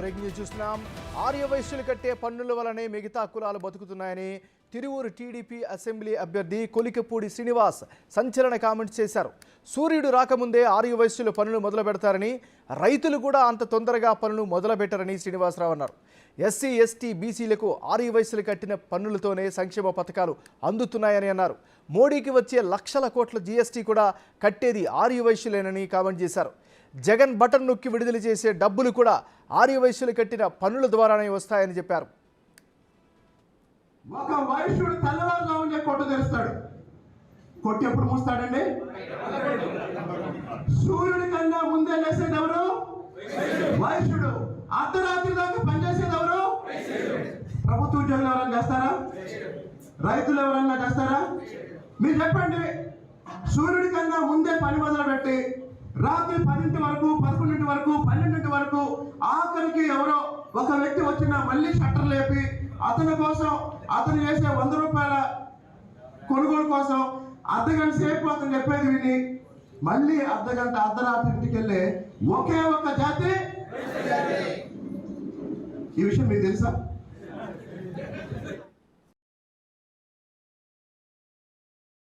Breaking news చూస్తున్నాం. ఆర్యవైశ్యులు కట్టే పన్నుల వలనే మిగతా కులాలు బతుకుతున్నాయని తిరువూరు టీడీపీ అసెంబ్లీ అభ్యర్థి కొలికపూడి శ్రీనివాస్ సంచలన కామెంట్స్ చేశారు. సూర్యుడు రాకముందే ఆర్యవైశ్యులు పనులు మొదలు పెడతారని, రైతులు కూడా అంత తొందరగా పనులు మొదలు పెట్టారని శ్రీనివాసరావు అన్నారు. ఎస్సీ, ఎస్టీ, బీసీలకు ఆర్యవైశ్యులు కట్టిన పన్నులతోనే సంక్షేమ పథకాలు అందుతున్నాయని అన్నారు. మోడీకి వచ్చే లక్షల కోట్ల జీఎస్టీ కూడా కట్టేది ఆర్యవైశ్యులేనని కామెంట్ చేశారు. జగన్ బటన్ నొక్కి విడుదల చేసే డబ్బులు కూడా ఆర్యవైశ్యులు కట్టిన పన్నుల ద్వారానే వస్తాయని చెప్పారు. ఒక వైశ్యుడు తెల్లవారుజామునే కొట్టు తెరుస్తాడు. కొట్టి ఎప్పుడు మూస్తాడండి? సూర్యుడి కన్నా ముందే లేసేది ఎవరు? వైశ్యుడు. అర్ధరాత్రి దాకా పనిచేసేది ఎవరు? ప్రభుత్వ ఉద్యోగులు ఎవరైనా చేస్తారా? రైతులు ఎవరైనా చేస్తారా? మీరు చెప్పండి. సూర్యుడి కన్నా ముందే పని మొదలు పెట్టి రాత్రి 10 వరకు, 11 వరకు, 12 వరకు, ఆఖరికి ఎవరో ఒక వ్యక్తి వచ్చినా మళ్ళీ షట్టర్ లేపి అతని కోసం, అతను చేసే 100 రూపాయల కొనుగోలు కోసం అర్ధగంట సేపు అతను చెప్పేది విని మళ్ళీ అర్ధగంట అర్ధరాత్రి ఇంటికి వెళ్ళే ఒకే ఒక్క జాతి. ఈ విషయం మీకు తెలుసా?